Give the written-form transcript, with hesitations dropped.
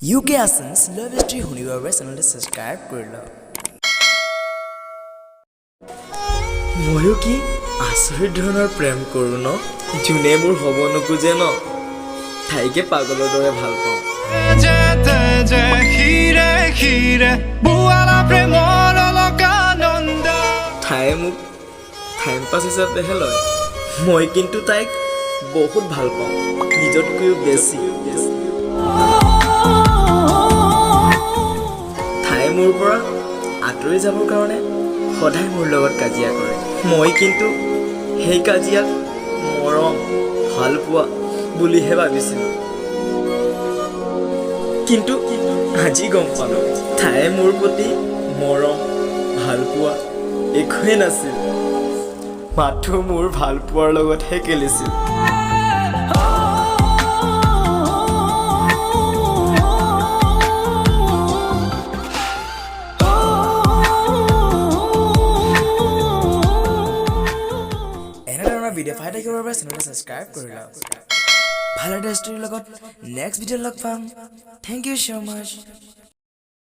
UK Assamese Love Story শুনিবৰ বাবে চেনেলটো subscribe কৰি লওক। ময়ো কি আচৰিত ধৰণৰ প্ৰেম কৰোঁ ন, যোনে মোৰ হ'ব নোখোজে ন, তাইকে পাগলৰ দৰে ভাল পাওঁ। তাই মোক টাইম পাছ হিচাপেহে লয়, মই কিন্তু তাইক বহুত ভাল পাওঁ, নিজতকৈও বেছি। তাই মোৰ পৰা আঁতৰি যাবৰ কাৰণে সদায় মোৰ লগত কাজিয়া কৰে, মই কিন্তু সেই কাজিয়াক মৰম ভাল পোৱা বুলিহে ভাবিছিলোঁ। কিন্তু আজি গম পালোঁ তাই মোৰ প্ৰতি মৰম ভাল পোৱা একোৱেই নাছিল, মাথো মোৰ ভাল পোৱাৰ লগতহে খেলিছিল। ভিডিঅ' পাই থাকিবৰ বাবে চেনেলটো সাবস্ক্ৰাইব কৰি লওক। ভাল এটা ষ্টৰীৰ লগত নেক্সট ভিডিঅ'ত লগ পাম। Thank you so much।